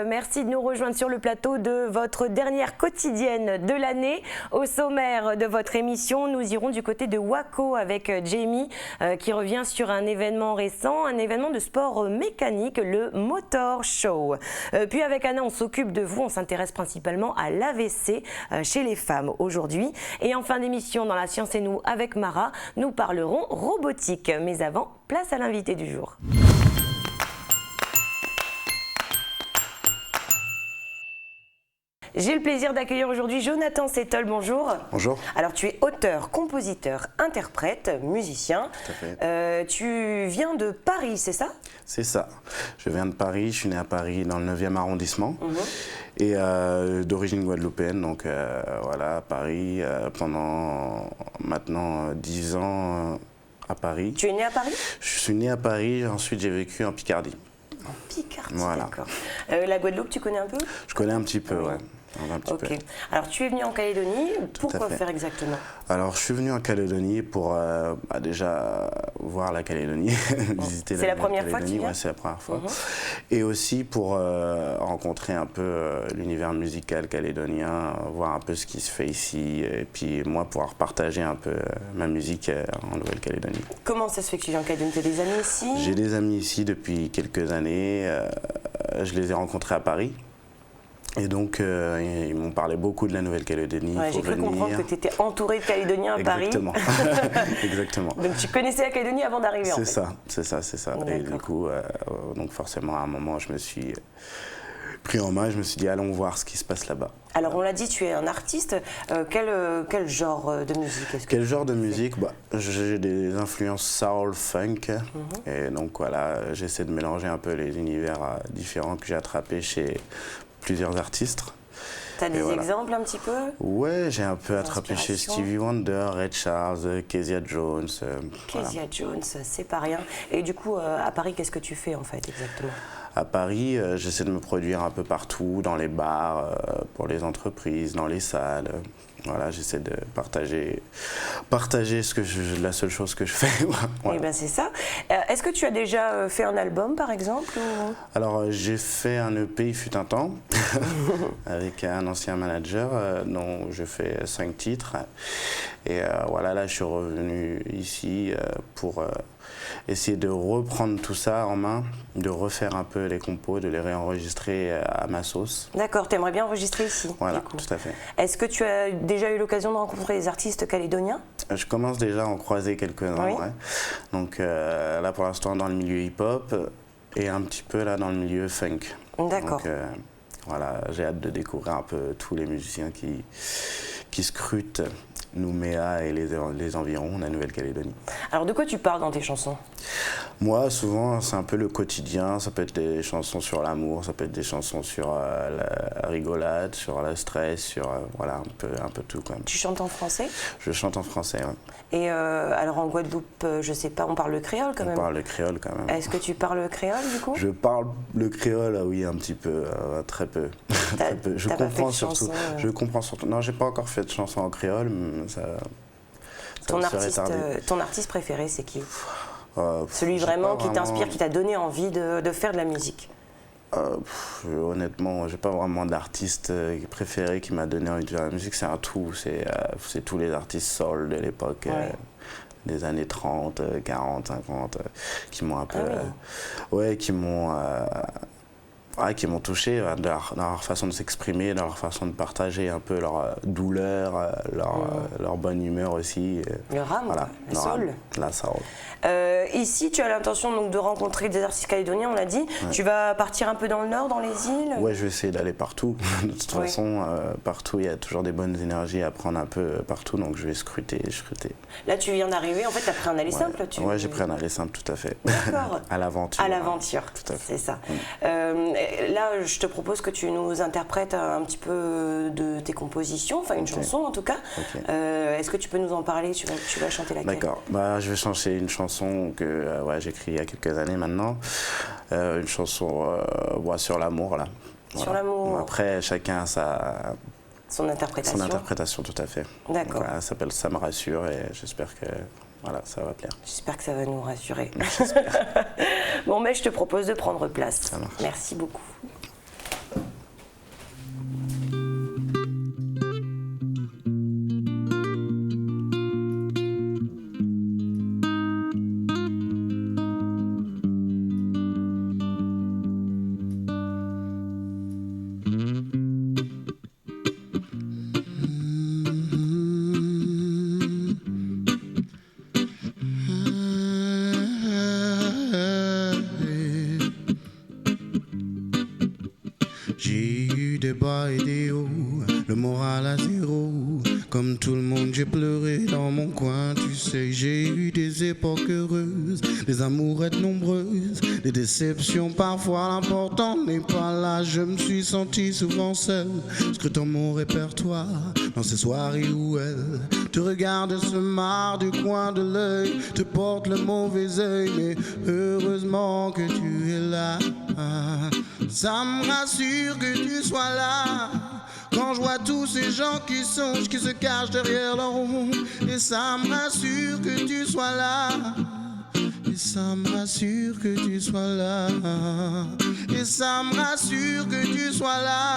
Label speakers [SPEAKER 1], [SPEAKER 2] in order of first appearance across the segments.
[SPEAKER 1] merci de nous rejoindre sur le plateau de votre dernière quotidienne de l'année. Au sommaire de votre émission, nous irons du côté de Waco avec Jamie qui revient sur un événement récent, un événement de sport mécanique, le Motor Show. Puis avec Anna, on s'occupe de vous, on s'intéresse principalement à l'AVC chez les femmes aujourd'hui. Et en fin d'émission, dans La Science et nous, avec Mara, nous parlerons robotique. Mais avant, place à l'invité du jour. J'ai le plaisir d'accueillir aujourd'hui Jonathan Settle, bonjour.
[SPEAKER 2] Bonjour.
[SPEAKER 1] Alors tu es auteur, compositeur, interprète, musicien.
[SPEAKER 2] Tout à fait.
[SPEAKER 1] Tu viens de Paris, c'est ça?
[SPEAKER 2] C'est ça. Je viens de Paris, je suis né à Paris dans le 9e arrondissement et d'origine guadeloupéenne. Donc voilà, à Paris pendant maintenant 10 ans à Paris.
[SPEAKER 1] Tu es né à Paris?
[SPEAKER 2] Je suis né à Paris, ensuite j'ai vécu en Picardie.
[SPEAKER 1] En Picardie,
[SPEAKER 2] voilà.
[SPEAKER 1] D'accord. La Guadeloupe, tu connais un peu?
[SPEAKER 2] Je connais un petit peu, ouais. Un petit
[SPEAKER 1] Ok.
[SPEAKER 2] peu.
[SPEAKER 1] Alors tu es venu en Calédonie, pourquoi
[SPEAKER 2] fait.
[SPEAKER 1] faire exactement?
[SPEAKER 2] Alors je suis venu en Calédonie pour déjà voir la Calédonie, visiter
[SPEAKER 1] C'est la première fois que tu viens?
[SPEAKER 2] Ouais, c'est la première fois. Et aussi pour rencontrer un peu l'univers musical calédonien, voir un peu ce qui se fait ici, et puis moi pouvoir partager un peu ma musique en Nouvelle-Calédonie.
[SPEAKER 1] Comment ça se fait que tu viens en Calédonie? Tu as des amis ici?
[SPEAKER 2] J'ai des amis ici depuis quelques années, je les ai rencontrés à Paris. Et donc, ils m'ont parlé beaucoup de la Nouvelle-Calédonie.
[SPEAKER 1] Ouais, j'ai cru comprendre que tu étais entouré de Calédoniens à Paris.
[SPEAKER 2] Exactement. Exactement.
[SPEAKER 1] Donc tu connaissais la Calédonie avant d'arriver en fait.
[SPEAKER 2] C'est ça. Et du coup, donc forcément, à un moment, je me suis pris en main, je me suis dit, allons voir ce qui se passe là-bas.
[SPEAKER 1] Alors on l'a dit, tu es un artiste. Quel genre de musique est-ce que
[SPEAKER 2] Quel genre de musique? J'ai des influences soul, funk. Et donc voilà, j'essaie de mélanger un peu les univers différents que j'ai attrapés chez plusieurs artistes.
[SPEAKER 1] Tu as des exemples un petit peu?
[SPEAKER 2] Ouais, j'ai un peu attrapé chez Stevie Wonder, Ray Charles, Kezia Jones.
[SPEAKER 1] Kezia Jones, c'est pas rien. Et du coup, à Paris, qu'est-ce que tu fais en fait exactement?
[SPEAKER 2] À Paris, j'essaie de me produire un peu partout, dans les bars, pour les entreprises, dans les salles. Voilà, j'essaie de partager la seule chose que je fais. Voilà.
[SPEAKER 1] Eh bien, c'est ça. Est-ce que tu as déjà fait un album, par exemple ou...
[SPEAKER 2] Alors, j'ai fait un EP, il fut un temps, avec un ancien manager, dont je fais 5 titres. Et voilà, là, je suis revenu ici pour essayer de reprendre tout ça en main, de refaire un peu les compos, de les réenregistrer à ma sauce.
[SPEAKER 1] D'accord, tu aimerais bien enregistrer ici?
[SPEAKER 2] Voilà, tout à fait.
[SPEAKER 1] Est-ce que tu as déjà eu l'occasion de rencontrer des artistes calédoniens?
[SPEAKER 2] Je commence déjà à en croiser quelques-uns,
[SPEAKER 1] oui.
[SPEAKER 2] Ouais. Donc là, pour l'instant, dans le milieu hip-hop et un petit peu là dans le milieu funk.
[SPEAKER 1] D'accord.
[SPEAKER 2] Donc voilà, j'ai hâte de découvrir un peu tous les musiciens qui scrutent Nouméa et les environs de la Nouvelle-Calédonie.
[SPEAKER 1] Alors de quoi tu parles dans tes chansons?
[SPEAKER 2] Moi, souvent, c'est un peu le quotidien. Ça peut être des chansons sur l'amour, ça peut être des chansons sur la rigolade, sur le stress, sur voilà, un peu tout quand même.
[SPEAKER 1] Tu chantes en français?
[SPEAKER 2] Je chante en français, ouais.
[SPEAKER 1] Et alors en Guadeloupe, je sais pas, on parle le créole quand même?
[SPEAKER 2] On parle le créole quand même.
[SPEAKER 1] Est-ce que tu parles le créole du coup?
[SPEAKER 2] Je parle le créole, oui, un petit peu, très peu. Très peu. Je comprends surtout. Je comprends surtout. Non, j'ai pas encore fait de chanson en créole, mais ça
[SPEAKER 1] ton artiste préféré, c'est qui? Celui vraiment qui t'inspire, qui t'a donné envie de faire de la musique?
[SPEAKER 2] Honnêtement, j'ai pas vraiment d'artiste préféré qui m'a donné envie de faire de la musique. C'est un tout. C'est tous les artistes soul de l'époque. Des années 30, 40, 50, qui m'ont un peu... qui m'ont touché dans leur façon de s'exprimer, dans leur façon de partager un peu leur douleur, leur bonne humeur aussi.
[SPEAKER 1] Leur âme, voilà, la soul.
[SPEAKER 2] La soul.
[SPEAKER 1] Ici, tu as l'intention donc de rencontrer des artistes calédoniens, on l'a dit. Ouais. Tu vas partir un peu dans le nord, dans les îles?
[SPEAKER 2] Ouais, je vais essayer d'aller partout. De toute façon, partout, il y a toujours des bonnes énergies à prendre un peu partout, donc je vais scruter.
[SPEAKER 1] Là, tu viens d'arriver, en fait, tu as pris un aller simple?
[SPEAKER 2] Ouais, j'ai pris un aller simple, tout à fait.
[SPEAKER 1] D'accord.
[SPEAKER 2] À l'aventure.
[SPEAKER 1] À l'aventure, tout à fait. C'est ça. Là, je te propose que tu nous interprètes un petit peu de tes compositions, enfin une chanson en tout cas. Est-ce que tu peux nous en parler? Tu vas chanter laquelle?
[SPEAKER 2] D'accord. Je vais chanter une chanson que j'ai écrite il y a quelques années maintenant. Une chanson sur l'amour, là.
[SPEAKER 1] Voilà. Sur l'amour.
[SPEAKER 2] Après, chacun a
[SPEAKER 1] son interprétation.
[SPEAKER 2] Son interprétation, tout à fait.
[SPEAKER 1] D'accord.
[SPEAKER 2] Voilà, ça s'appelle Ça me rassure et j'espère que ça va plaire.
[SPEAKER 1] J'espère que ça va nous rassurer. Bon, mais je te propose de prendre place.
[SPEAKER 2] Ça marche.
[SPEAKER 1] Merci beaucoup.
[SPEAKER 3] j'ai pleuré dans mon coin. Tu sais, j'ai eu des époques heureuses, des amourettes nombreuses, des déceptions parfois. L'important n'est pas là. Je me suis senti souvent seul, scrutant mon répertoire dans ces soirées où elle te regarde, se marre du coin de l'œil, te porte le mauvais œil. Mais heureusement que tu es là. Ça me rassure que tu sois là. Quand je vois tous ces gens qui songent, qui se cachent derrière leur ombre. Et ça me rassure que tu sois là. Et ça me rassure que tu sois là. Et ça me rassure que tu sois là.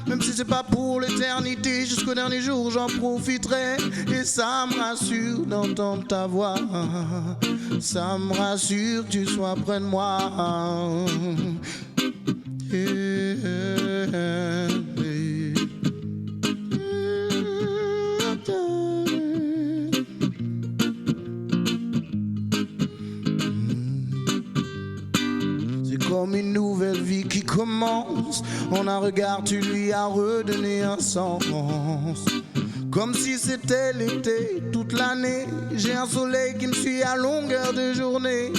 [SPEAKER 3] Même si c'est pas pour l'éternité, jusqu'au dernier jour j'en profiterai. Et ça me rassure d'entendre ta voix. Ça me rassure que tu sois près de moi. Comme une nouvelle vie qui commence, en un regard tu lui as redonné un sens. Comme si c'était l'été, toute l'année, j'ai un soleil qui me suit à longueur de journée.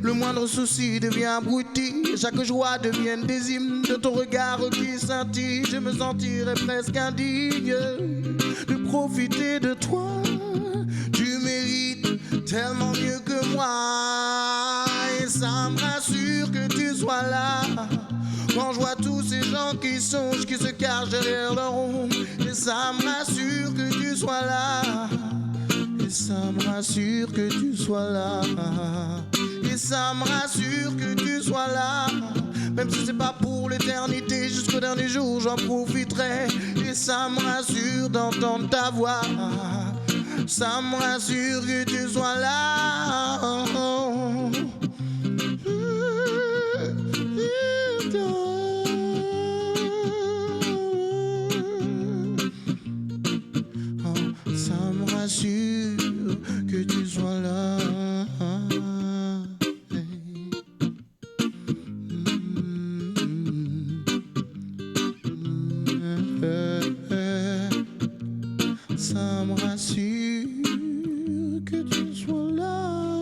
[SPEAKER 3] Le moindre souci devient abruti, chaque joie devient des hymnes de ton regard qui scintille. Je me sentirais presque indigne de profiter de toi. Tu mérites tellement mieux que moi. Et ça me rassure que tu sois là. Quand je vois tous ces gens qui songent, qui se cachent derrière leur ombre. Et ça me rassure que tu sois là. Et ça me rassure que tu sois là. Et ça me rassure que tu sois là. Même si c'est pas pour l'éternité, jusqu'au dernier jour j'en profiterai. Et ça me rassure d'entendre ta voix. Ça me rassure que tu sois là. Ça me rassure que tu sois là. Ça me rassure que tu sois là.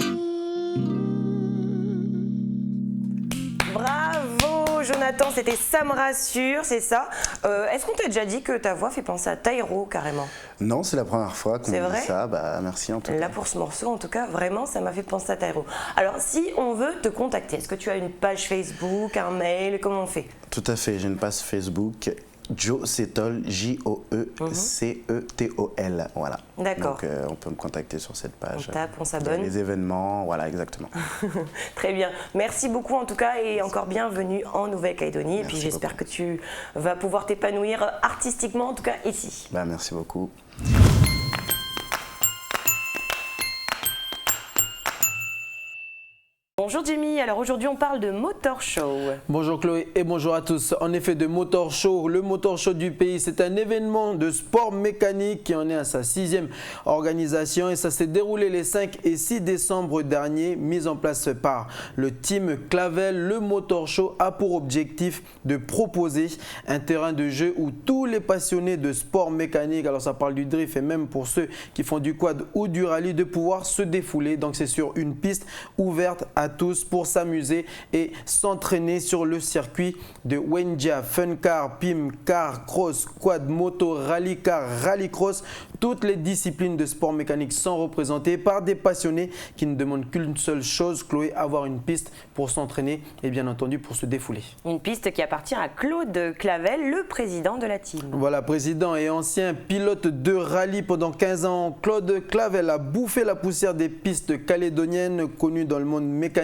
[SPEAKER 1] Bravo Jonathan, c'était Ça me rassure, c'est ça. Est-ce qu'on t'a déjà dit que ta voix fait penser à Taïro carrément?
[SPEAKER 2] Non, c'est la première fois qu'on me dit ça. Bah, merci en tout cas.
[SPEAKER 1] Là pour ce morceau, en tout cas, vraiment, ça m'a fait penser à Taïro. Alors, si on veut te contacter, est-ce que tu as une page Facebook, un mail, comment on fait?
[SPEAKER 2] Tout à fait, j'ai une page Facebook. Joe Cetol, J-O-E-C-E-T-O-L, voilà.
[SPEAKER 1] D'accord.
[SPEAKER 2] Donc on peut me contacter sur cette page.
[SPEAKER 1] On tape, on s'abonne.
[SPEAKER 2] Les événements, voilà, exactement.
[SPEAKER 1] Très bien. Merci beaucoup en tout cas et encore bienvenue en Nouvelle-Calédonie. Et puis j'espère que tu vas pouvoir t'épanouir artistiquement, en tout cas ici.
[SPEAKER 2] Bah, merci beaucoup.
[SPEAKER 1] Bonjour Jimmy, alors aujourd'hui on parle de Motor Show.
[SPEAKER 4] Bonjour Chloé et bonjour à tous. En effet, de Motor Show, le Motor Show du pays, c'est un événement de sport mécanique qui en est à sa 6e organisation et ça s'est déroulé les 5 et 6 décembre dernier, mis en place par le team Clavel. Le Motor Show a pour objectif de proposer un terrain de jeu où tous les passionnés de sport mécanique, alors ça parle du drift et même pour ceux qui font du quad ou du rallye, de pouvoir se défouler. Donc c'est sur une piste ouverte à tous pour s'amuser et s'entraîner sur le circuit de Wendia, Fun Car, PIM, Car, Cross, Quad, Moto, Rally Car, Rally Cross. Toutes les disciplines de sport mécanique sont représentées par des passionnés qui ne demandent qu'une seule chose, Chloé, avoir une piste pour s'entraîner et bien entendu pour se défouler.
[SPEAKER 1] Une piste qui appartient à Claude Clavel, le président de la team.
[SPEAKER 4] Voilà, président et ancien pilote de rallye pendant 15 ans, Claude Clavel a bouffé la poussière des pistes calédoniennes connues dans le monde mécanique.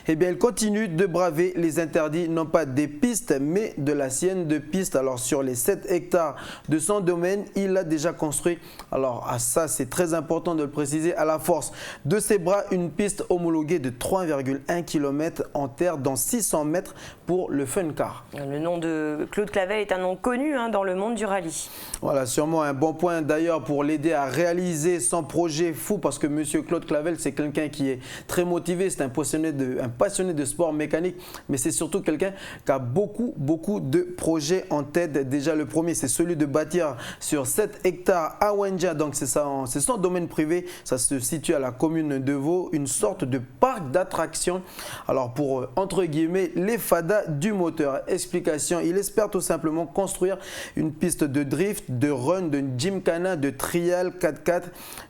[SPEAKER 4] Eh bien, il continue de braver les interdits, non pas des pistes, mais de la sienne de piste. Alors, sur les 7 hectares de son domaine, il a déjà construit, alors à ça c'est très important de le préciser, à la force de ses bras, une piste homologuée de 3,1 km en terre dans 600 mètres pour le Fun Car.
[SPEAKER 1] Le nom de Claude Clavel est un nom connu dans le monde du rallye.
[SPEAKER 4] Voilà, sûrement un bon point d'ailleurs pour l'aider à réaliser son projet fou, parce que monsieur Claude Clavel, c'est quelqu'un qui est très motivé, c'est un passionné de sport mécanique, mais c'est surtout quelqu'un qui a beaucoup de projets en tête. Déjà, le premier, c'est celui de bâtir sur 7 hectares à Wendia, donc c'est son domaine privé, ça se situe à la commune de Vaud, une sorte de parc d'attractions. Alors pour, entre guillemets, les fadas du moteur. Explication, il espère tout simplement construire une piste de drift, de run, de gymkhana, de trial 4x4,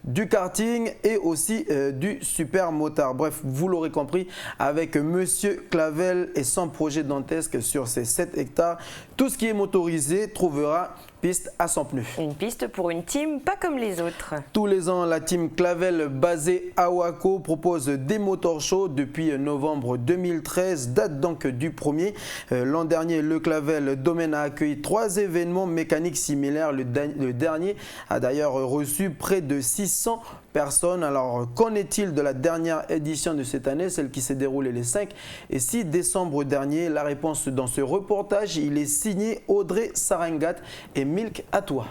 [SPEAKER 4] du karting et aussi du super motard. Bref, vous l'aurez compris, avec Monsieur Clavel et son projet dantesque sur ces 7 hectares, tout ce qui est motorisé trouvera piste à son pneu.
[SPEAKER 1] Une piste pour une team pas comme les autres.
[SPEAKER 4] Tous les ans, la team Clavel basée à Wako propose des motor shows depuis novembre 2013, date donc du premier. L'an dernier, le Clavel Domaine a accueilli 3 événements mécaniques similaires. Le dernier a d'ailleurs reçu près de 600 personnes. Alors, qu'en est-il de la dernière édition de cette année, celle qui s'est déroulée les 5 et 6 décembre dernier? La réponse dans ce reportage, il est signé Audrey Sarangat et Milk à toi.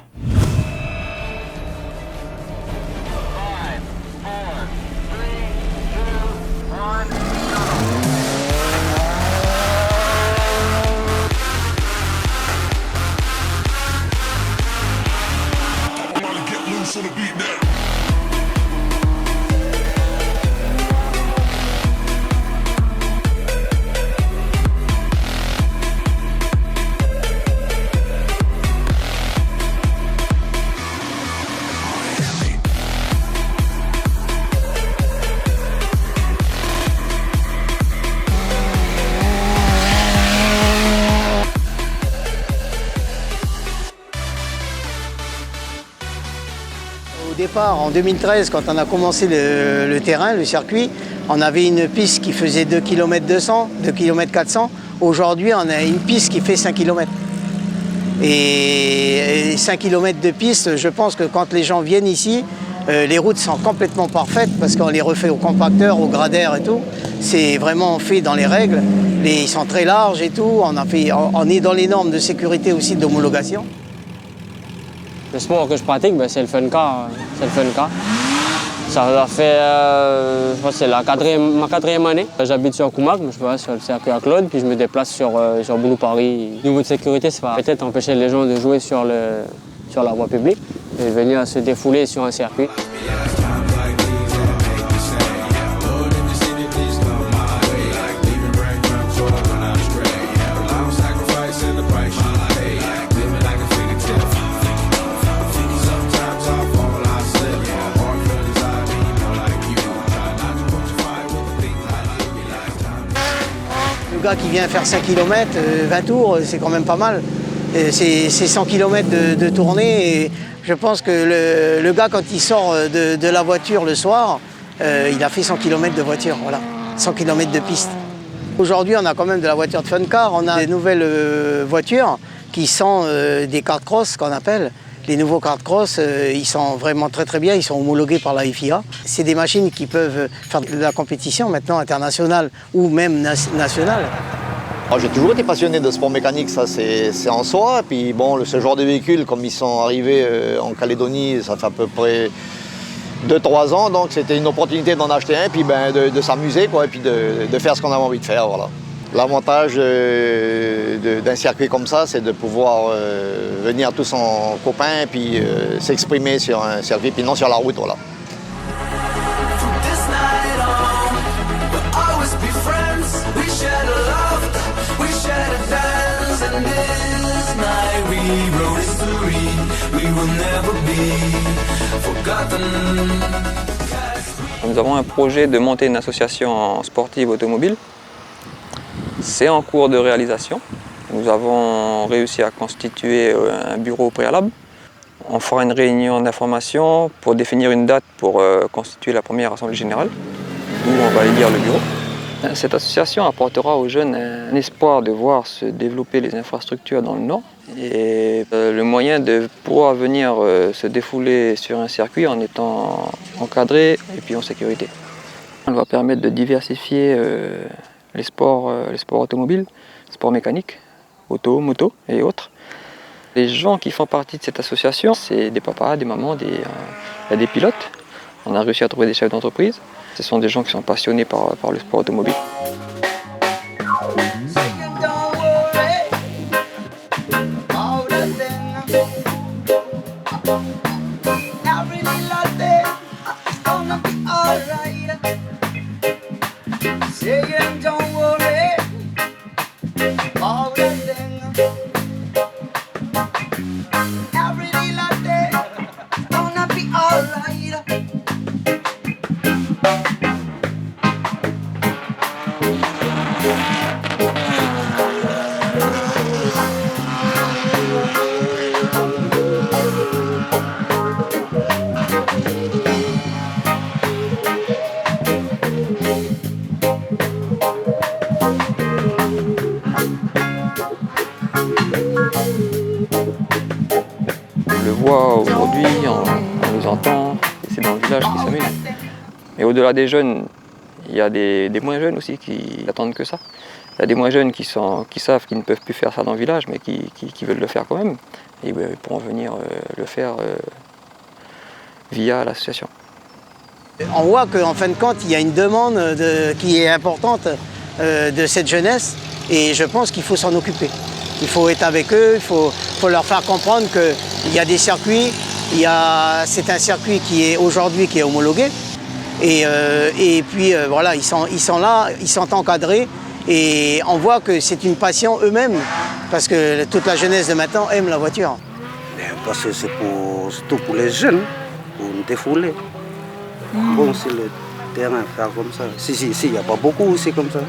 [SPEAKER 5] Au départ, en 2013, quand on a commencé le terrain, le circuit, on avait une piste qui faisait 2 km 200, 2 km 400. Aujourd'hui, on a une piste qui fait 5 km. Et 5 km de piste, je pense que quand les gens viennent ici, les routes sont complètement parfaites parce qu'on les refait au compacteur, au gradaire et tout. C'est vraiment fait dans les règles. Ils sont très larges et tout. On est dans les normes de sécurité aussi d'homologation.
[SPEAKER 6] Le sport que je pratique, c'est le fun car. Ça fait, je pense que c'est ma 4e année. J'habite sur Koumak, je vais sur le circuit à Claude, puis je me déplace sur Boulou Paris. Au niveau de sécurité, ça va peut-être empêcher les gens de jouer sur la voie publique et venir se défouler sur un circuit.
[SPEAKER 5] Le gars qui vient faire 5 km, 20 tours, c'est quand même pas mal. C'est 100 km de tournée. Et je pense que le gars, quand il sort de la voiture le soir, il a fait 100 km de voiture, voilà. 100 km de piste. Aujourd'hui, on a quand même de la voiture de fun car. On a des nouvelles voitures qui sont des kart cross, qu'on appelle. Les nouveaux kart cross, ils sont vraiment très bien, ils sont homologués par la FIA. C'est des machines qui peuvent faire de la compétition maintenant internationale ou même nationale.
[SPEAKER 7] J'ai toujours été passionné de sport mécanique, ça c'est en soi. Puis bon, ce genre de véhicules, comme ils sont arrivés en Calédonie, ça fait à peu près 2-3 ans, donc c'était une opportunité d'en acheter un, puis de s'amuser, quoi, et puis de faire ce qu'on avait envie de faire, voilà. L'avantage d'un circuit comme ça, c'est de pouvoir venir tous en copains et puis s'exprimer sur un circuit, puis non sur la route, voilà.
[SPEAKER 8] Nous avons un projet de monter une association sportive automobile. C'est en cours de réalisation. Nous avons réussi à constituer un bureau préalable. On fera une réunion d'information pour définir une date pour constituer la première assemblée générale, où on va élire le bureau. Cette association apportera aux jeunes un espoir de voir se développer les infrastructures dans le Nord et le moyen de pouvoir venir se défouler sur un circuit en étant encadré et puis en sécurité. Elle va permettre de diversifier les sports automobiles, sports mécaniques, auto, moto et autres. Les gens qui font partie de cette association, c'est des papas, des mamans, il y a des pilotes. On a réussi à trouver des chefs d'entreprise. Ce sont des gens qui sont passionnés par le sport automobile. Aujourd'hui, on nous entend, et c'est dans le village qui s'amuse. Mais au-delà des jeunes, il y a des moins jeunes aussi qui attendent que ça. Il y a des moins jeunes qui savent qu'ils ne peuvent plus faire ça dans le village, mais qui veulent le faire quand même. Et ils pourront venir le faire via l'association.
[SPEAKER 5] On voit qu'en fin de compte, il y a une demande qui est importante de cette jeunesse, et je pense qu'il faut s'en occuper. Il faut être avec eux, il faut leur faire comprendre qu'il y a des circuits, c'est un circuit qui est aujourd'hui qui est homologué. Et puis voilà, ils sont là, ils sont encadrés et on voit que c'est une passion eux-mêmes parce que toute la jeunesse de maintenant aime la voiture.
[SPEAKER 9] Parce que c'est surtout pour les jeunes, pour nous défouler. Bon, c'est le terrain faire comme ça. Si, il n'y a pas beaucoup, c'est comme ça.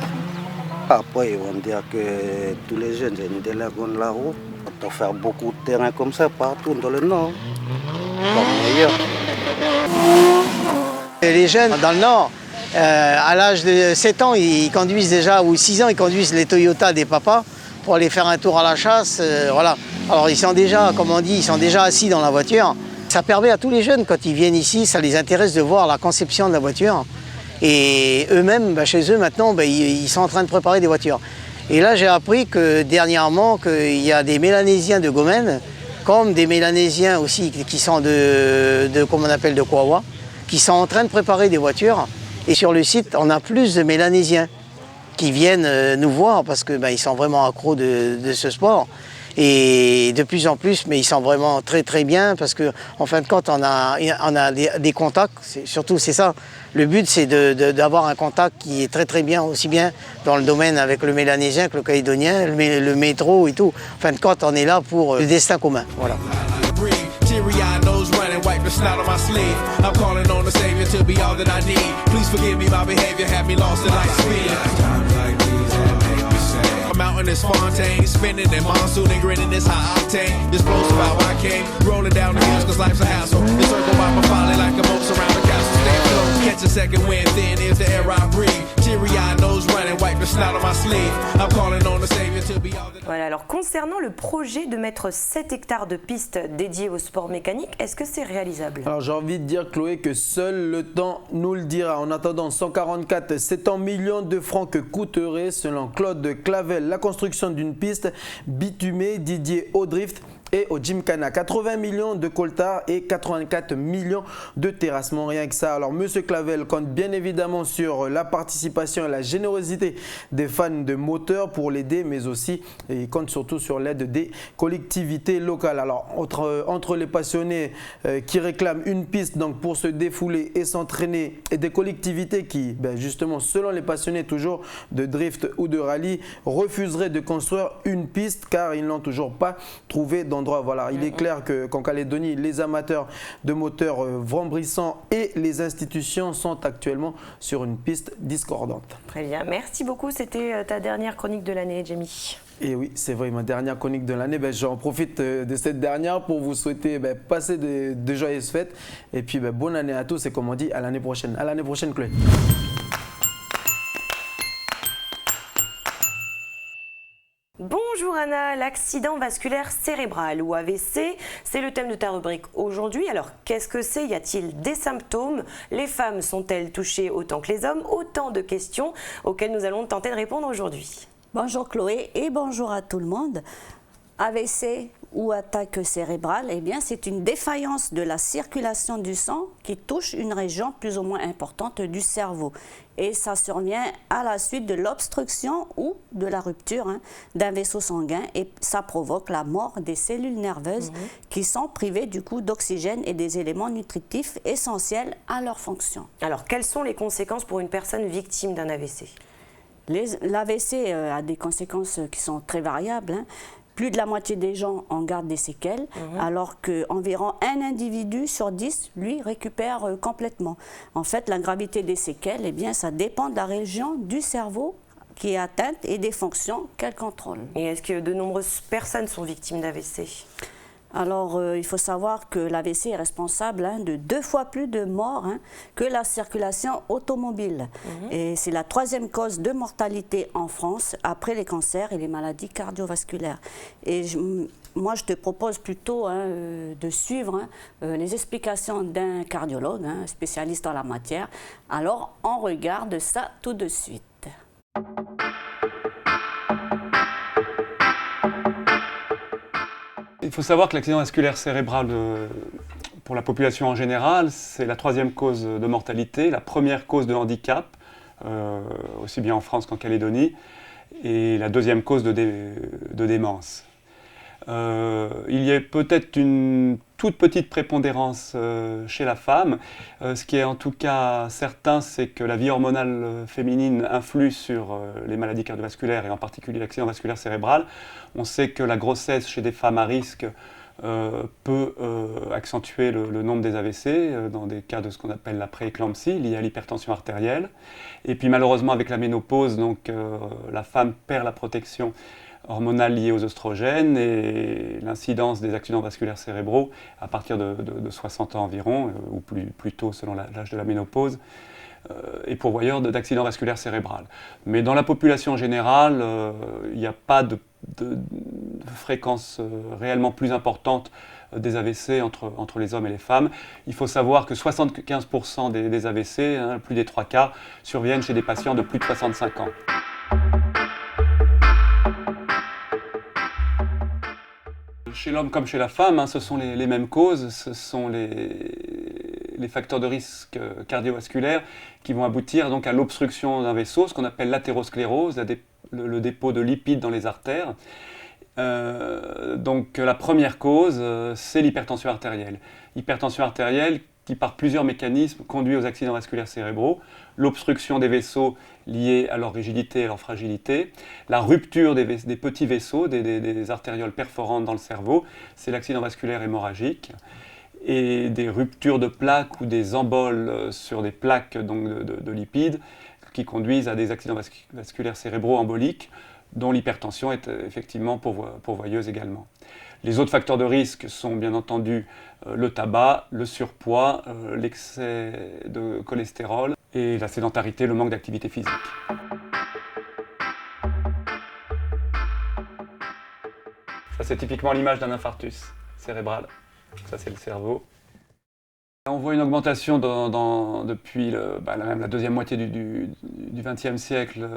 [SPEAKER 9] Après, ils vont dire que tous les jeunes, ils délaguent la route. On doit faire beaucoup de terrain comme ça partout dans le nord. Comme ailleurs.
[SPEAKER 5] Les jeunes dans le nord, à l'âge de 7 ans, ils conduisent déjà, ou 6 ans, ils conduisent les Toyota des papas pour aller faire un tour à la chasse. Voilà. Alors ils sont déjà, comme on dit, ils sont déjà assis dans la voiture. Ça permet à tous les jeunes, quand ils viennent ici, ça les intéresse de voir la conception de la voiture. Et eux-mêmes, chez eux maintenant, ils sont en train de préparer des voitures. Et là, j'ai appris que dernièrement, qu'il y a des Mélanésiens de Gomène, comme des Mélanésiens aussi qui sont comme on appelle, de Kouawa, qui sont en train de préparer des voitures. Et sur le site, on a plus de Mélanésiens qui viennent nous voir parce qu'ils sont vraiment accros de ce sport. Et de plus en plus, mais ils sont vraiment très très bien parce qu'en fin de compte, on a des contacts, surtout c'est ça. Le but, c'est d'avoir un contact qui est très très bien, aussi bien dans le domaine avec le Mélanésien que le Calédonien, le métro et tout. En fin de compte, on est là pour le destin commun. Voilà.
[SPEAKER 10] Mountain is Fontaine, spinning in monsoon and grinning is high octane. Explosive how I came, rolling down the hills cause life's a hassle. Encircled by my folly like a moat around the castle. Stay close, catch a second wind, thin is the air I breathe. Teary-eyed nose running, wipe the snot on my sleeve. I'm calling on the savior to be all that.
[SPEAKER 1] Voilà, alors concernant le projet de mettre 7 hectares de pistes dédiées au sport mécanique, est-ce que c'est réalisable?
[SPEAKER 4] Alors j'ai envie de dire, Chloé, que seul le temps nous le dira. En attendant, 144,7 millions de francs que coûterait, selon Claude Clavel, la construction d'une piste bitumée dédiée au drift et au Gymkhana. 80 millions de coltards et 84 millions de terrassements, rien que ça. Alors M. Clavel compte bien évidemment sur la participation et la générosité des fans de moteurs pour l'aider, mais aussi il compte surtout sur l'aide des collectivités locales. Alors entre les passionnés qui réclament une piste donc pour se défouler et s'entraîner, et des collectivités qui, justement selon les passionnés toujours de drift ou de rallye, refuseraient de construire une piste car ils n'ont toujours pas trouvé d'endroit. Voilà, il est clair qu'en Calédonie, les amateurs de moteurs vrombrissants et les institutions sont actuellement sur une piste discordante.
[SPEAKER 1] Très bien, merci beaucoup. C'était ta dernière chronique de l'année, Jamie.
[SPEAKER 4] Et oui, c'est vrai, ma dernière chronique de l'année. J'en profite de cette dernière pour vous souhaiter passer de joyeuses fêtes. Et puis bonne année à tous et comme on dit, à l'année prochaine. À l'année prochaine, Chloé.
[SPEAKER 1] Bonjour Anna, l'accident vasculaire cérébral ou AVC, c'est le thème de ta rubrique aujourd'hui. Alors qu'est-ce que c'est? Y a-t-il des symptômes? Les femmes sont-elles touchées autant que les hommes? Autant de questions auxquelles nous allons tenter de répondre aujourd'hui.
[SPEAKER 11] Bonjour Chloé et bonjour à tout le monde. AVC, ou attaque cérébrale, eh bien, c'est une défaillance de la circulation du sang qui touche une région plus ou moins importante du cerveau. Et ça survient à la suite de l'obstruction ou de la rupture d'un vaisseau sanguin et ça provoque la mort des cellules nerveuses qui sont privées du coup d'oxygène et des éléments nutritifs essentiels à leur fonction.
[SPEAKER 1] Alors, quelles sont les conséquences pour une personne victime d'un AVC ?
[SPEAKER 11] L'AVC a des conséquences qui sont très variables. Plus de la moitié des gens en gardent des séquelles, alors qu'environ un individu sur 10, lui, récupère complètement. En fait, la gravité des séquelles, eh bien, ça dépend de la région du cerveau qui est atteinte et des fonctions qu'elle contrôle.
[SPEAKER 1] Et est-ce que de nombreuses personnes sont victimes d'AVC ?
[SPEAKER 11] Alors, il faut savoir que l'AVC est responsable de 2 fois plus de morts que la circulation automobile. Et c'est la 3e cause de mortalité en France après les cancers et les maladies cardiovasculaires. Et moi, je te propose plutôt de suivre les explications d'un cardiologue, spécialiste en la matière. Alors, on regarde ça tout de suite.
[SPEAKER 12] Il faut savoir que l'accident vasculaire cérébral pour la population en général, c'est la 3e cause de mortalité, la première cause de handicap, aussi bien en France qu'en Calédonie, et la 2e cause de démence. Il y a peut-être une toute petite prépondérance chez la femme. Ce qui est en tout cas certain, c'est que la vie hormonale féminine influe sur les maladies cardiovasculaires et en particulier l'accident vasculaire cérébral. On sait que la grossesse chez des femmes à risque peut accentuer le nombre des AVC dans des cas de ce qu'on appelle la prééclampsie liée à l'hypertension artérielle. Et puis malheureusement avec la ménopause, donc, la femme perd la protection hormonale liée aux oestrogènes et l'incidence des accidents vasculaires cérébraux à partir de 60 ans environ, ou plus tôt selon l'âge de la ménopause, est pourvoyeur d'accidents vasculaires cérébraux. Mais dans la population générale, il n'y a pas de fréquence réellement plus importante des AVC entre les hommes et les femmes. Il faut savoir que 75% des AVC, plus des 3 cas, surviennent chez des patients de plus de 65 ans. Chez l'homme comme chez la femme, ce sont les mêmes causes, ce sont les facteurs de risque cardiovasculaires qui vont aboutir donc à l'obstruction d'un vaisseau, ce qu'on appelle l'athérosclérose, le dépôt de lipides dans les artères. Donc la première cause, c'est l'hypertension artérielle. Hypertension artérielle qui par plusieurs mécanismes conduit aux accidents vasculaires cérébraux, l'obstruction des vaisseaux liés à leur rigidité et à leur fragilité, la rupture des petits vaisseaux, des artérioles perforantes dans le cerveau, c'est l'accident vasculaire hémorragique, et des ruptures de plaques ou des emboles sur des plaques donc, de lipides qui conduisent à des accidents vasculaires cérébraux emboliques, dont l'hypertension est effectivement pourvoyeuse également. Les autres facteurs de risque sont bien entendu le tabac, le surpoids, l'excès de cholestérol et la sédentarité, le manque d'activité physique. Ça c'est typiquement l'image d'un infarctus cérébral. Ça c'est le cerveau. On voit une augmentation depuis même la deuxième moitié du XXe siècle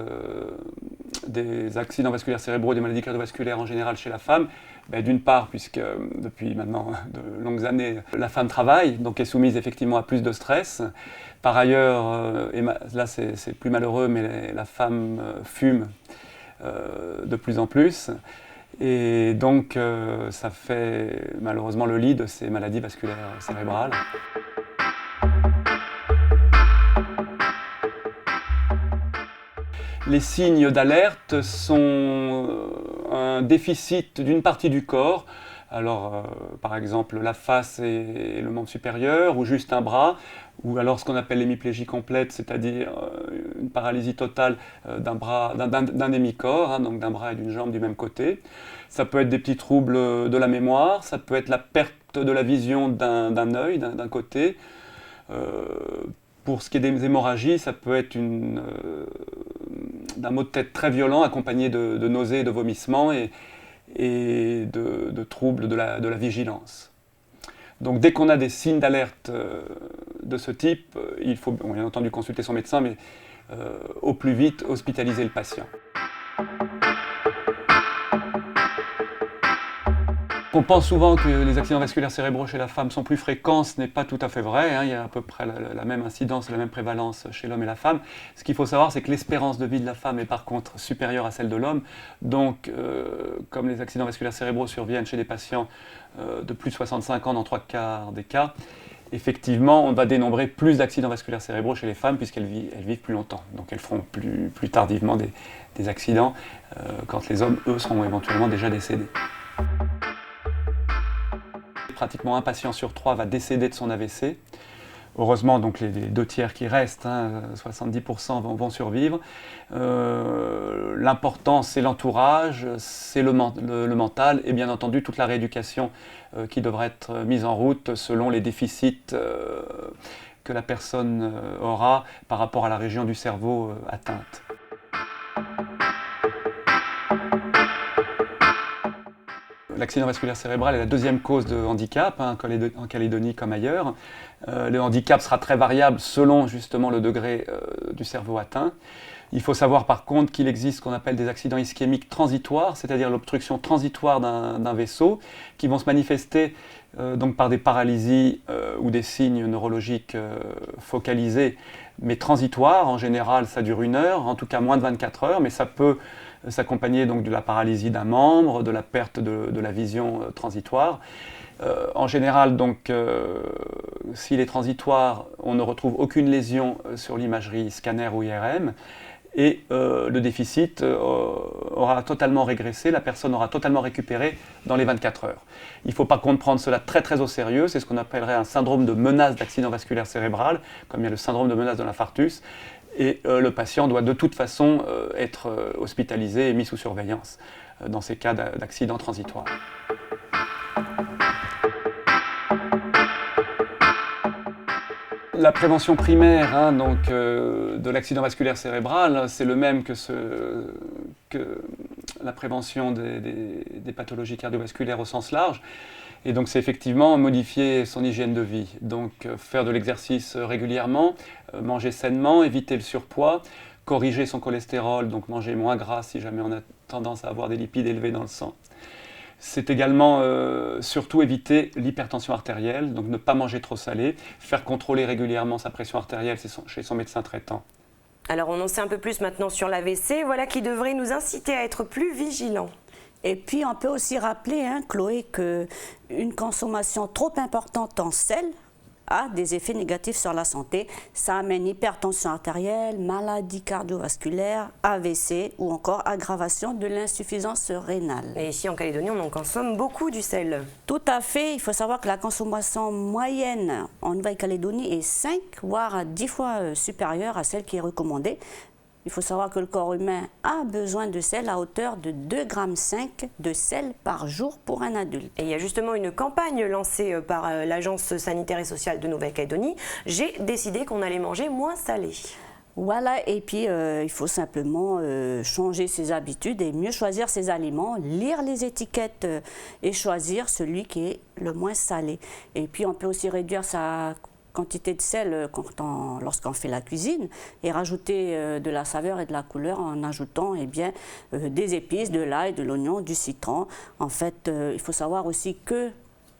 [SPEAKER 12] des accidents vasculaires cérébraux, des maladies cardiovasculaires en général chez la femme. D'une part, puisque depuis maintenant de longues années, la femme travaille, donc est soumise effectivement à plus de stress. Par ailleurs, et là c'est plus malheureux, mais la femme fume de plus en plus. Et donc, ça fait malheureusement le lit de ces maladies vasculaires cérébrales. Les signes d'alerte sont un déficit d'une partie du corps. Alors, par exemple, la face et le membre supérieur, ou juste un bras, ou alors ce qu'on appelle l'hémiplégie complète, c'est-à-dire une paralysie totale d'un demi-corps, donc d'un bras et d'une jambe du même côté. Ça peut être des petits troubles de la mémoire, ça peut être la perte de la vision d'un œil, d'un côté. Pour ce qui est des hémorragies, ça peut être d'un maux de tête très violent accompagné de nausées et de vomissements et de troubles de la vigilance. Donc dès qu'on a des signes d'alerte de ce type, il faut bien entendu consulter son médecin, mais au plus vite hospitaliser le patient. On pense souvent que les accidents vasculaires cérébraux chez la femme sont plus fréquents, ce n'est pas tout à fait vrai, hein. Il y a à peu près la même incidence, la même prévalence chez l'homme et la femme. Ce qu'il faut savoir, c'est que l'espérance de vie de la femme est par contre supérieure à celle de l'homme. Donc, comme les accidents vasculaires cérébraux surviennent chez des patients de plus de 65 ans dans 3/4 des cas, effectivement, on va dénombrer plus d'accidents vasculaires cérébraux chez les femmes puisqu'elles vivent plus longtemps. Donc elles feront plus tardivement des accidents quand les hommes, eux, seront éventuellement déjà décédés. Pratiquement un patient sur 3 va décéder de son AVC. Heureusement, donc les 2 tiers qui restent, hein, 70% vont survivre. L'important, c'est l'entourage, c'est le mental et bien entendu toute la rééducation qui devra être mise en route selon les déficits que la personne aura par rapport à la région du cerveau atteinte. L'accident vasculaire cérébral est la 2e cause de handicap, hein, en Calédonie comme ailleurs. Le handicap sera très variable selon justement le degré du cerveau atteint. Il faut savoir par contre qu'il existe ce qu'on appelle des accidents ischémiques transitoires, c'est-à-dire l'obstruction transitoire d'un vaisseau, qui vont se manifester donc par des paralysies ou des signes neurologiques focalisés, mais transitoires. En général, ça dure 1 heure, en tout cas moins de 24 heures, mais ça peut s'accompagner donc de la paralysie d'un membre, de la perte de la vision transitoire. En général, donc, s'il est transitoire, on ne retrouve aucune lésion sur l'imagerie scanner ou IRM, et le déficit aura totalement régressé, la personne aura totalement récupéré dans les 24 heures. Il ne faut par contre prendre cela très très au sérieux, c'est ce qu'on appellerait un syndrome de menace d'accident vasculaire cérébral, comme il y a le syndrome de menace de l'infarctus, et le patient doit de toute façon être hospitalisé et mis sous surveillance dans ces cas d'accident transitoire. La prévention primaire de l'accident vasculaire cérébral, c'est le même que la prévention des pathologies cardiovasculaires au sens large. Et donc c'est effectivement modifier son hygiène de vie. Donc faire de l'exercice régulièrement, manger sainement, éviter le surpoids, corriger son cholestérol, donc manger moins gras si jamais on a tendance à avoir des lipides élevés dans le sang. C'est également surtout éviter l'hypertension artérielle, donc ne pas manger trop salé, faire contrôler régulièrement sa pression artérielle chez son médecin traitant.
[SPEAKER 1] Alors on en sait un peu plus maintenant sur l'AVC, voilà qui devrait nous inciter à être plus vigilants.
[SPEAKER 11] Et puis on peut aussi rappeler, hein, Chloé, qu'une consommation trop importante en sel a des effets négatifs sur la santé. Ça amène hypertension artérielle, maladie cardiovasculaire, AVC ou encore aggravation de l'insuffisance rénale.
[SPEAKER 1] Et ici en Calédonie, on en consomme beaucoup du sel.
[SPEAKER 11] Tout à fait. Il faut savoir que la consommation moyenne en Nouvelle-Calédonie est 5 voire 10 fois supérieure à celle qui est recommandée. Il faut savoir que le corps humain a besoin de sel à hauteur de 2,5 g de sel par jour pour un adulte.
[SPEAKER 1] Et il y a justement une campagne lancée par l'Agence sanitaire et sociale de Nouvelle-Calédonie. J'ai décidé qu'on allait manger moins salé.
[SPEAKER 11] Voilà, et puis il faut simplement changer ses habitudes et mieux choisir ses aliments, lire les étiquettes et choisir celui qui est le moins salé. Et puis on peut aussi réduire sa quantité de sel lorsqu'on fait la cuisine et rajouter de la saveur et de la couleur en ajoutant des épices, de l'ail, de l'oignon, du citron. En fait, il faut savoir aussi que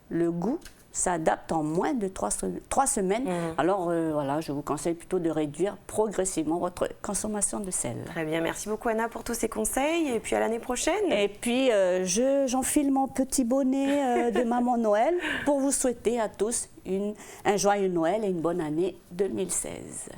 [SPEAKER 11] le goût s'adapte en moins de 3 semaines. Alors voilà, je vous conseille plutôt de réduire progressivement votre consommation de sel.
[SPEAKER 1] Très bien, merci beaucoup Anna pour tous ces conseils et puis à l'année prochaine.
[SPEAKER 11] Et puis j'enfile mon petit bonnet de Maman Noël pour vous souhaiter à tous un joyeux Noël et une bonne année 2016.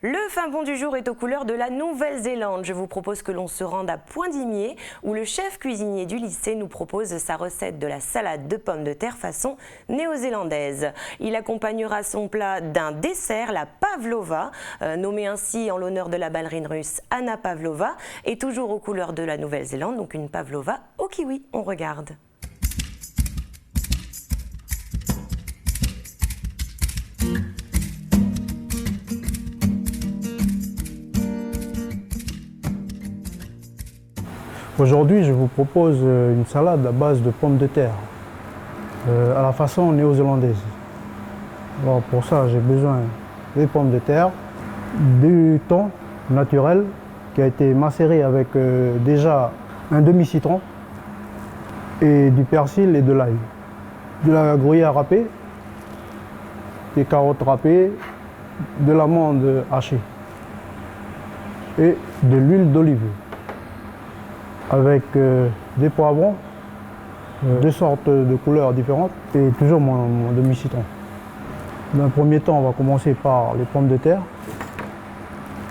[SPEAKER 1] Le fin bon du jour est aux couleurs de la Nouvelle-Zélande. Je vous propose que l'on se rende à Pointe-d'Imier où le chef cuisinier du lycée nous propose sa recette de la salade de pommes de terre façon néo-zélandaise. Il accompagnera son plat d'un dessert, la pavlova, nommée ainsi en l'honneur de la ballerine russe Anna Pavlova, et toujours aux couleurs de la Nouvelle-Zélande, donc une pavlova au kiwi. On regarde.
[SPEAKER 13] Aujourd'hui, je vous propose une salade à base de pommes de terre, à la façon néo-zélandaise. Alors pour ça, j'ai besoin des pommes de terre, du thon naturel, qui a été macéré avec déjà un demi-citron et du persil et de l'ail. De la gruyère râpée, des carottes râpées, de l'amande hachée et de l'huile d'olive avec des poivrons, deux sortes de couleurs différentes et toujours mon demi-citron. Dans un premier temps, on va commencer par les pommes de terre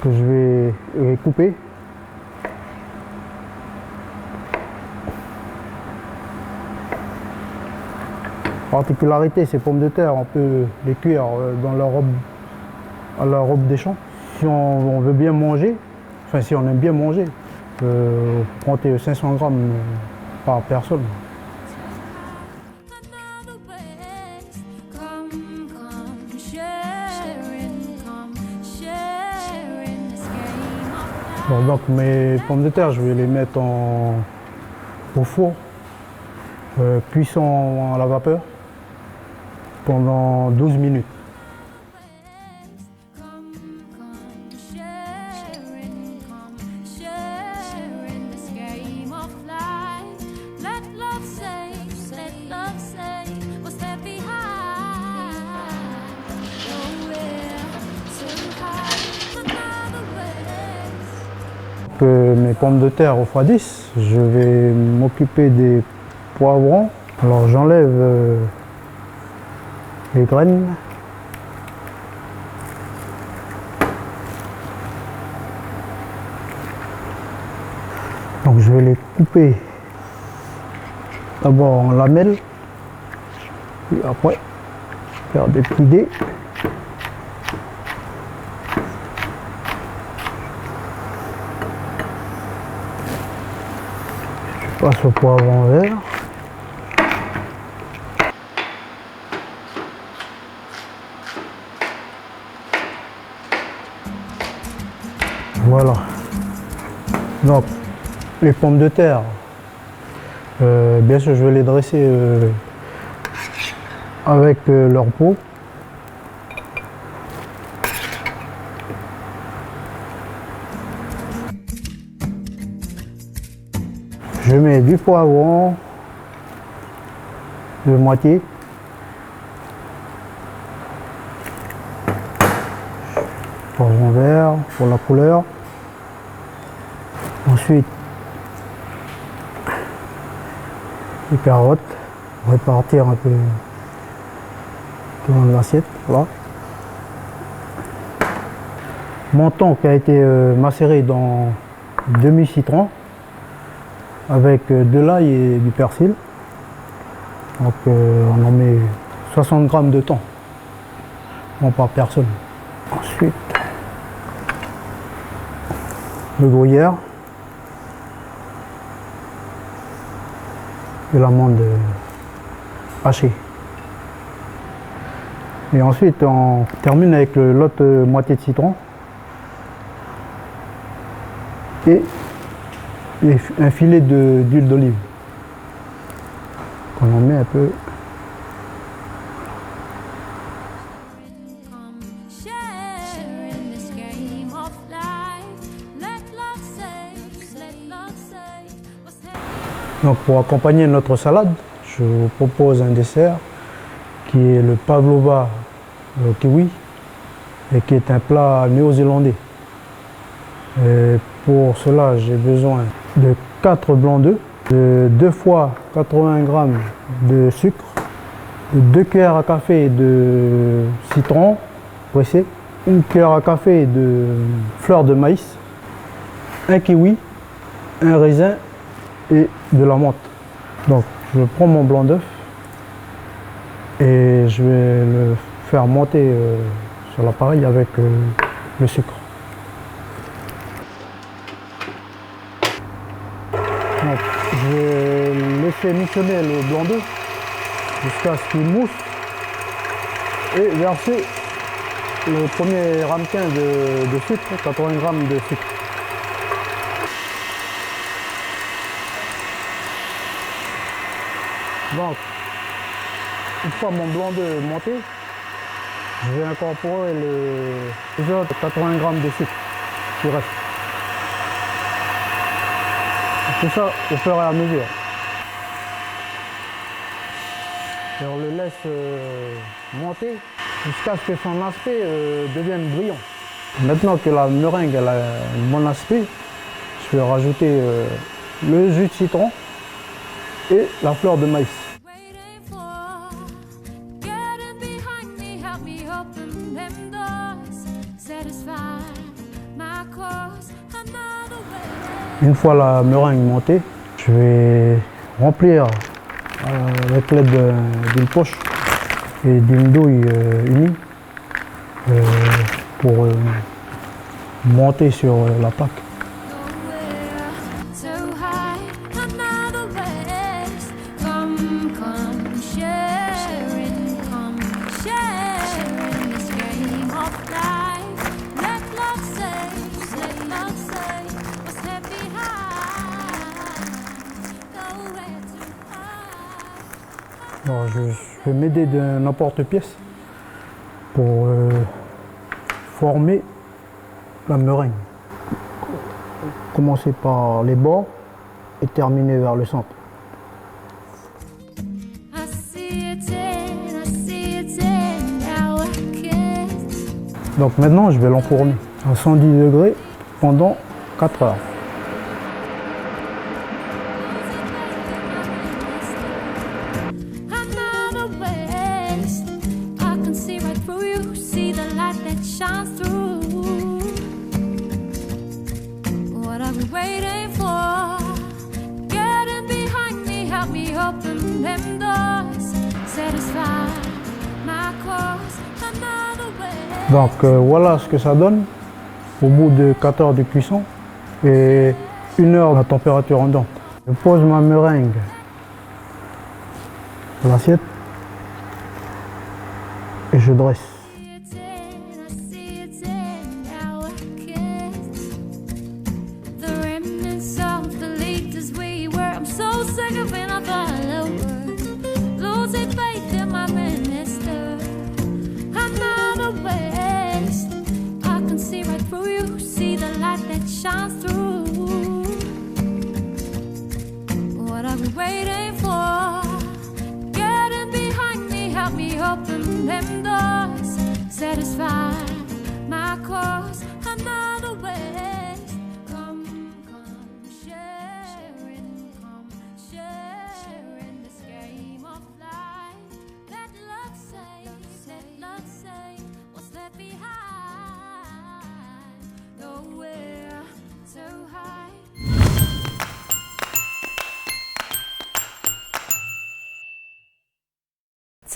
[SPEAKER 13] que je vais couper. Particularité, ces pommes de terre, on peut les cuire dans à la robe des champs. Si on veut bien manger, enfin si on aime bien manger, comptez 500 grammes par personne. Bon, donc mes pommes de terre, je vais les mettre au four, cuisson à la vapeur, pendant 12 minutes. Que mes pommes de terre refroidissent, je vais m'occuper des poivrons. Alors j'enlève les graines. Donc je vais les couper d'abord en lamelles, puis après faire des petits dés. Je passe au poivron vert. Voilà. Donc, les pommes de terre, bien sûr, je vais les dresser avec leur peau. Je mets du poivron de moitié. Poivron vert pour la couleur. Ensuite, les carottes, répartir un peu dans l'assiette. Voilà. Menton qui a été macéré dans demi-citron avec de l'ail et du persil. Donc on en met 60 grammes de thon, non par personne. Ensuite, le gruyère et l'amande hachée. Et ensuite on termine avec l'autre moitié de citron et un filet d'huile d'olive. On en met un peu. Donc pour accompagner notre salade, je vous propose un dessert qui est le pavlova au kiwi et qui est un plat néo-zélandais. Pour cela, j'ai besoin de 4 blancs d'œufs, de 2 fois 80 g de sucre, de 2 cuillères à café de citron pressé, 1 cuillère à café de fleur de maïs, un kiwi, un raisin et de la menthe. Donc je prends mon blanc d'œuf et je vais le faire monter sur l'appareil avec le sucre. Donc, je vais laisser missionner le blanc d'œuf jusqu'à ce qu'il mousse et verser le premier ramequin de sucre, 80 g de sucre. Donc, une fois mon blanc d'œuf monté, je vais incorporer les autres 80 g de sucre qui reste. Tout ça au fur et à mesure. Et on le laisse monter jusqu'à ce que son aspect devienne brillant. Maintenant que la meringue elle a un bon aspect, je vais rajouter le jus de citron et la fleur de maïs. Une fois la meringue montée, je vais remplir avec l'aide d'une poche et d'une douille unie pour monter sur la pâte. Alors, je vais m'aider d'un emporte-pièce pour former la meringue. Commencer par les bords et terminer vers le centre. Donc maintenant, je vais l'enfourner à 110 degrés pendant 4 heures. Donc voilà ce que ça donne au bout de 4 heures de cuisson et 1 heure à température ambiante. Je pose ma meringue dans l'assiette et je dresse.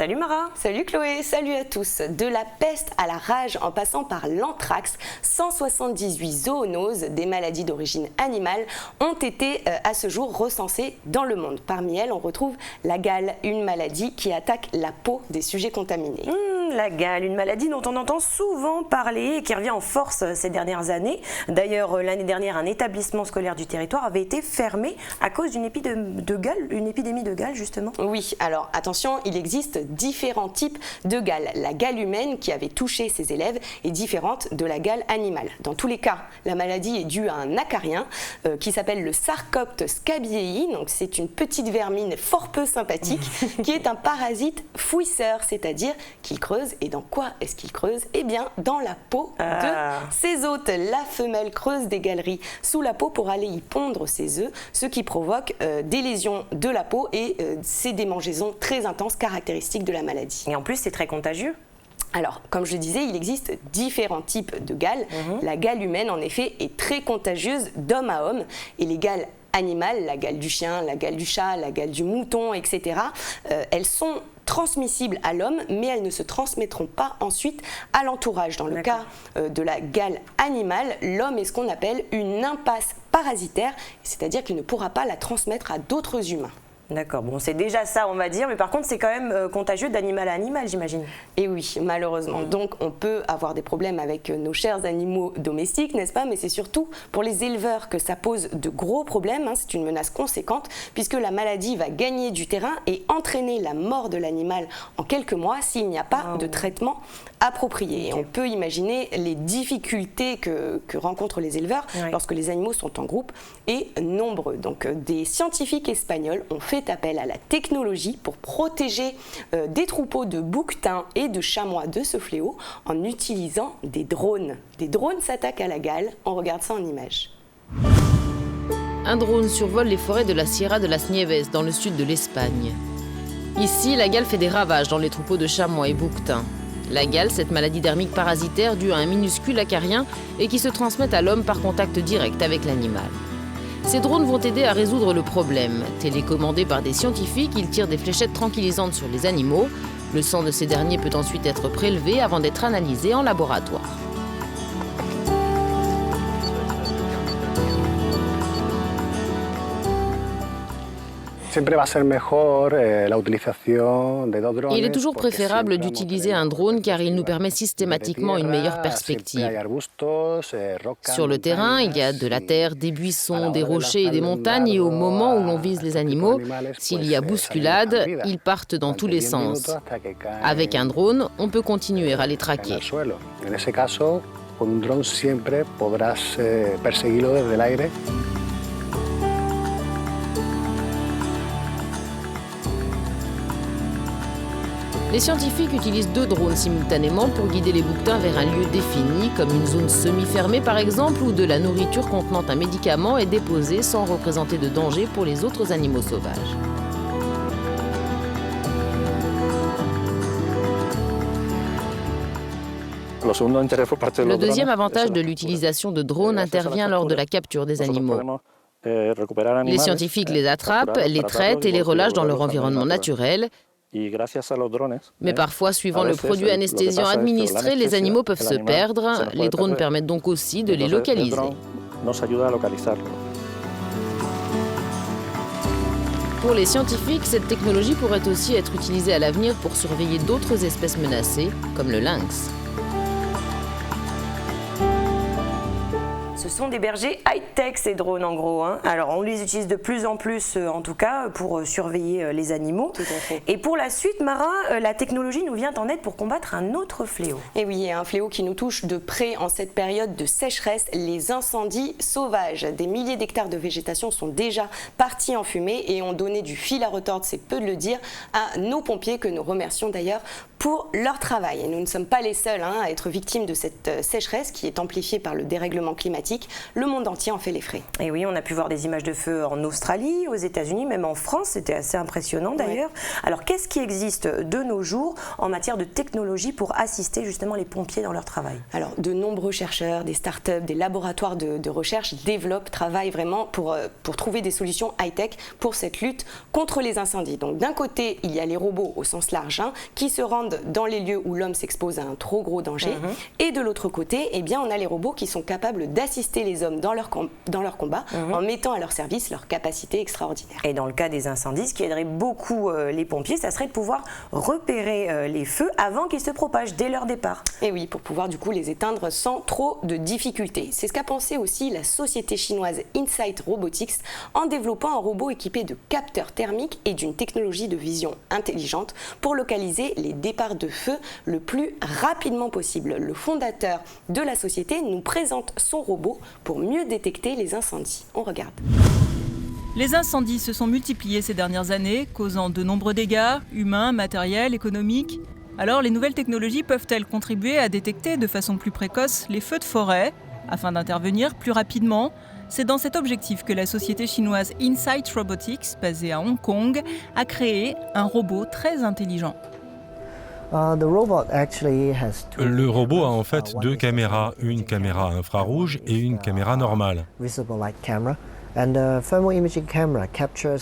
[SPEAKER 1] Salut Mara.
[SPEAKER 14] Salut Chloé, salut à tous. De la peste à la rage en passant par l'anthrax, 178 zoonoses, des maladies d'origine animale, ont été à ce jour recensées dans le monde. Parmi elles, on retrouve la gale, une maladie qui attaque la peau des sujets contaminés.
[SPEAKER 1] La gale, une maladie dont on entend souvent parler et qui revient en force ces dernières années. D'ailleurs, l'année dernière, un établissement scolaire du territoire avait été fermé à cause d'une épidémie de gale, justement.
[SPEAKER 14] Oui, alors attention, il existe différents types de gale. La gale humaine qui avait touché ses élèves est différente de la gale animale. Dans tous les cas, la maladie est due à un acarien qui s'appelle le Sarcopte scabiei. Donc c'est une petite vermine fort peu sympathique qui est un parasite fouisseur, c'est-à-dire qu'il creuse. Et dans quoi est-ce qu'il creuse? Eh bien, dans la peau de ses hôtes. La femelle creuse des galeries sous la peau pour aller y pondre ses œufs, ce qui provoque des lésions de la peau et c'est des démangeaisons très intenses caractéristiques de la maladie.
[SPEAKER 1] Et en plus, c'est très contagieux.
[SPEAKER 14] Alors, comme je le disais, il existe différents types de gale. La gale humaine, en effet, est très contagieuse d'homme à homme. Et les gales animales, la gale du chien, la gale du chat, la gale du mouton, etc., elles sont transmissibles à l'homme, mais elles ne se transmettront pas ensuite à l'entourage. Dans le cas de la gale animale, l'homme est ce qu'on appelle une impasse parasitaire, c'est-à-dire qu'il ne pourra pas la transmettre à d'autres humains.
[SPEAKER 1] D'accord, bon c'est déjà ça on va dire, mais par contre c'est quand même contagieux d'animal à animal j'imagine.
[SPEAKER 14] Et oui, malheureusement. Donc on peut avoir des problèmes avec nos chers animaux domestiques, n'est-ce pas? Mais c'est surtout pour les éleveurs que ça pose de gros problèmes, hein. C'est une menace conséquente puisque la maladie va gagner du terrain et entraîner la mort de l'animal en quelques mois s'il n'y a pas de traitement approprié. Et on peut imaginer les difficultés que rencontrent les éleveurs lorsque les animaux sont en groupe et nombreux. Donc des scientifiques espagnols ont fait appel à la technologie pour protéger des troupeaux de bouquetins et de chamois de ce fléau en utilisant des drones. Des drones s'attaquent à la gale, on regarde ça en images.
[SPEAKER 15] Un drone survole les forêts de la Sierra de las Nieves dans le sud de l'Espagne. Ici, la gale fait des ravages dans les troupeaux de chamois et bouquetins. La gale, cette maladie dermique parasitaire due à un minuscule acarien et qui se transmet à l'homme par contact direct avec l'animal. Ces drones vont aider à résoudre le problème. Télécommandés par des scientifiques, ils tirent des fléchettes tranquillisantes sur les animaux. Le sang de ces derniers peut ensuite être prélevé avant d'être analysé en laboratoire. Il est toujours préférable d'utiliser un drone car il nous permet systématiquement une meilleure perspective. Sur le terrain, il y a de la terre, des buissons, des rochers et des montagnes et au moment où l'on vise les animaux, s'il y a bousculade, ils partent dans tous les sens. Avec un drone, on peut continuer à les traquer. Les scientifiques utilisent 2 drones simultanément pour guider les bouquetins vers un lieu défini, comme une zone semi-fermée par exemple, où de la nourriture contenant un médicament est déposée sans représenter de danger pour les autres animaux sauvages. Le deuxième avantage de l'utilisation de drones intervient lors de la capture des animaux. Les scientifiques les attrapent, les traitent et les relâchent dans leur environnement naturel. Mais parfois, suivant le produit anesthésiant administré, les animaux peuvent se perdre. Les drones permettent donc aussi de les localiser. Pour les scientifiques, cette technologie pourrait aussi être utilisée à l'avenir pour surveiller d'autres espèces menacées, comme le lynx.
[SPEAKER 1] Ce sont des bergers high-tech ces drones en gros, hein. Alors on les utilise de plus en plus en tout cas pour surveiller les animaux.
[SPEAKER 14] Tout à fait.
[SPEAKER 1] Et pour la suite Mara, la technologie nous vient en aide pour combattre un autre fléau.
[SPEAKER 14] Et oui, un fléau qui nous touche de près en cette période de sécheresse, les incendies sauvages. Des milliers d'hectares de végétation sont déjà partis en fumée et ont donné du fil à retordre, c'est peu de le dire, à nos pompiers que nous remercions d'ailleurs pour leur travail. Et nous ne sommes pas les seuls à être victimes de cette sécheresse qui est amplifiée par le dérèglement climatique. Le monde entier en fait les frais.
[SPEAKER 1] Et oui, on a pu voir des images de feu en Australie, aux États-Unis, même en France, c'était assez impressionnant d'ailleurs. Ouais. Alors qu'est-ce qui existe de nos jours en matière de technologie pour assister justement les pompiers dans leur travail?
[SPEAKER 14] Alors de nombreux chercheurs, des startups, des laboratoires de recherche développent, travaillent vraiment pour trouver des solutions high-tech pour cette lutte contre les incendies. Donc d'un côté, il y a les robots au sens large qui se rendent dans les lieux où l'homme s'expose à un trop gros danger. Et de l'autre côté, eh bien, on a les robots qui sont capables d'assister les hommes dans leur combat en mettant à leur service leur capacité extraordinaire.
[SPEAKER 1] Et dans le cas des incendies, ce qui aiderait beaucoup les pompiers, ça serait de pouvoir repérer les feux avant qu'ils se propagent dès leur départ.
[SPEAKER 14] Et oui, pour pouvoir du coup les éteindre sans trop de difficultés. C'est ce qu'a pensé aussi la société chinoise Insight Robotics en développant un robot équipé de capteurs thermiques et d'une technologie de vision intelligente pour localiser les départs de feu le plus rapidement possible. Le fondateur de la société nous présente son robot pour mieux détecter les incendies. On regarde.
[SPEAKER 16] Les incendies se sont multipliés ces dernières années, causant de nombreux dégâts, humains, matériels, économiques. Alors les nouvelles technologies peuvent-elles contribuer à détecter de façon plus précoce les feux de forêt, afin d'intervenir plus rapidement? C'est dans cet objectif que la société chinoise Insight Robotics, basée à Hong Kong, a créé un robot très intelligent.
[SPEAKER 17] Le robot a en fait 2 caméras, une caméra infrarouge et une caméra normale.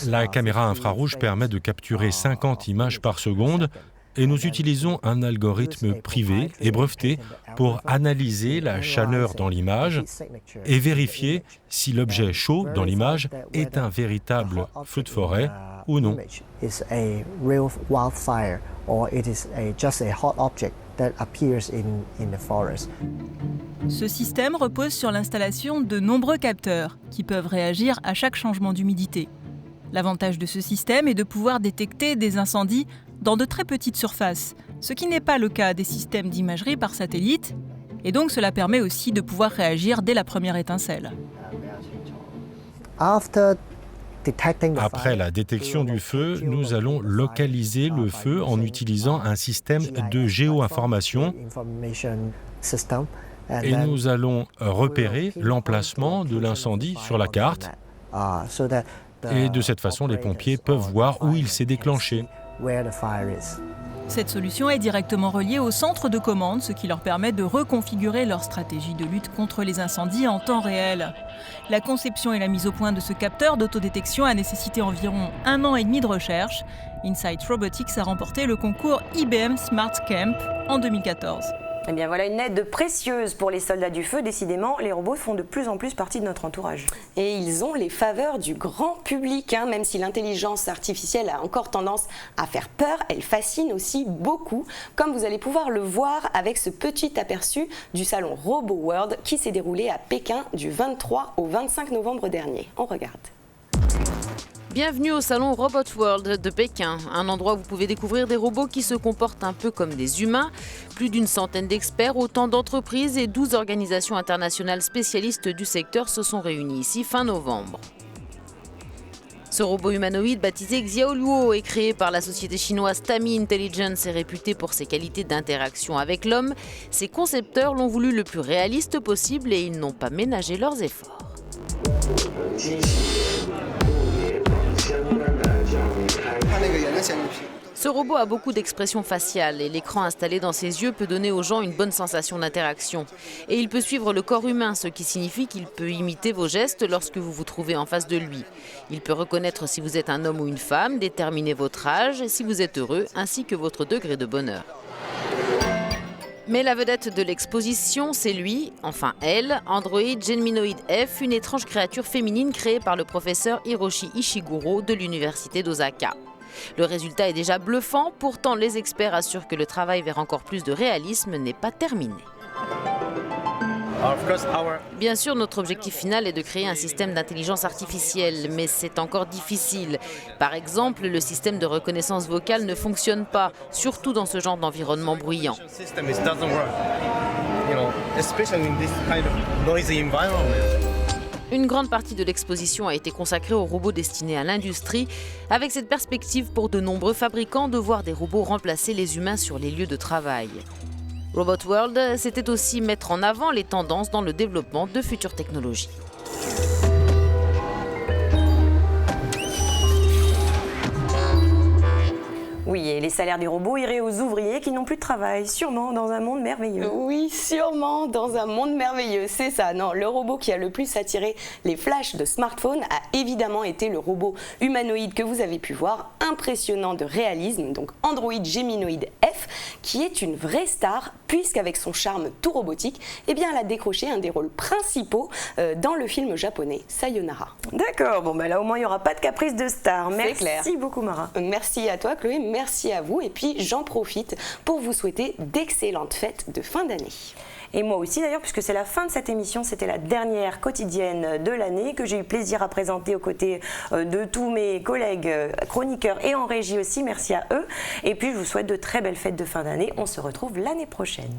[SPEAKER 17] La caméra infrarouge permet de capturer 50 images par seconde Et nous utilisons un algorithme privé et breveté pour analyser la chaleur dans l'image et vérifier si l'objet chaud dans l'image est un véritable feu de forêt ou non.
[SPEAKER 16] Ce système repose sur l'installation de nombreux capteurs qui peuvent réagir à chaque changement d'humidité. L'avantage de ce système est de pouvoir détecter des incendies dans de très petites surfaces, ce qui n'est pas le cas des systèmes d'imagerie par satellite, et donc cela permet aussi de pouvoir réagir dès la première étincelle.
[SPEAKER 17] Après la détection du feu, nous allons localiser le feu en utilisant un système de géoinformation et nous allons repérer l'emplacement de l'incendie sur la carte. Et de cette façon, les pompiers peuvent voir où il s'est déclenché.
[SPEAKER 16] Cette solution est directement reliée au centre de commande, ce qui leur permet de reconfigurer leur stratégie de lutte contre les incendies en temps réel. La conception et la mise au point de ce capteur d'autodétection a nécessité environ 1 an et demi de recherche. Insight Robotics a remporté le concours IBM Smart Camp en 2014.
[SPEAKER 1] Eh bien voilà une aide précieuse pour les soldats du feu. Décidément, les robots font de plus en plus partie de notre entourage.
[SPEAKER 14] Et ils ont les faveurs du grand public, même si l'intelligence artificielle a encore tendance à faire peur, elle fascine aussi beaucoup, comme vous allez pouvoir le voir avec ce petit aperçu du salon RoboWorld qui s'est déroulé à Pékin du 23 au 25 novembre dernier. On regarde.
[SPEAKER 15] Bienvenue au salon Robot World de Pékin, un endroit où vous pouvez découvrir des robots qui se comportent un peu comme des humains. Plus d'une centaine d'experts, autant d'entreprises et 12 organisations internationales spécialistes du secteur se sont réunis ici fin novembre. Ce robot humanoïde baptisé Xiaoluo est créé par la société chinoise Tami Intelligence et réputé pour ses qualités d'interaction avec l'homme. Ses concepteurs l'ont voulu le plus réaliste possible et ils n'ont pas ménagé leurs efforts. Ce robot a beaucoup d'expressions faciales et l'écran installé dans ses yeux peut donner aux gens une bonne sensation d'interaction. Et il peut suivre le corps humain, ce qui signifie qu'il peut imiter vos gestes lorsque vous vous trouvez en face de lui. Il peut reconnaître si vous êtes un homme ou une femme, déterminer votre âge, si vous êtes heureux, ainsi que votre degré de bonheur. Mais la vedette de l'exposition, c'est lui, enfin elle, Android Geminoid F, une étrange créature féminine créée par le professeur Hiroshi Ishiguro de l'université d'Osaka. Le résultat est déjà bluffant, pourtant les experts assurent que le travail vers encore plus de réalisme n'est pas terminé. Bien sûr, notre objectif final est de créer un système d'intelligence artificielle, mais c'est encore difficile. Par exemple, le système de reconnaissance vocale ne fonctionne pas, surtout dans ce genre d'environnement bruyant. Une grande partie de l'exposition a été consacrée aux robots destinés à l'industrie, avec cette perspective pour de nombreux fabricants de voir des robots remplacer les humains sur les lieux de travail. Robot World, c'était aussi mettre en avant les tendances dans le développement de futures technologies.
[SPEAKER 1] Oui, et les salaires des robots iraient aux ouvriers qui n'ont plus de travail, sûrement dans un monde merveilleux.
[SPEAKER 14] Oui, sûrement dans un monde merveilleux, c'est ça. Non, le robot qui a le plus attiré les flashs de smartphones a évidemment été le robot humanoïde que vous avez pu voir, impressionnant de réalisme, donc Android Geminoid F, qui est une vraie star, puisqu'avec son charme tout robotique, eh bien, elle a décroché un des rôles principaux dans le film japonais Sayonara.
[SPEAKER 1] D'accord, bon, là au moins il n'y aura pas de caprice de star. Merci beaucoup Mara.
[SPEAKER 14] Merci à toi Chloé, merci à vous et puis j'en profite pour vous souhaiter d'excellentes fêtes de fin d'année.
[SPEAKER 1] Et moi aussi d'ailleurs, puisque c'est la fin de cette émission, c'était la dernière quotidienne de l'année que j'ai eu plaisir à présenter aux côtés de tous mes collègues chroniqueurs et en régie aussi, merci à eux. Et puis je vous souhaite de très belles fêtes de fin d'année, on se retrouve l'année prochaine.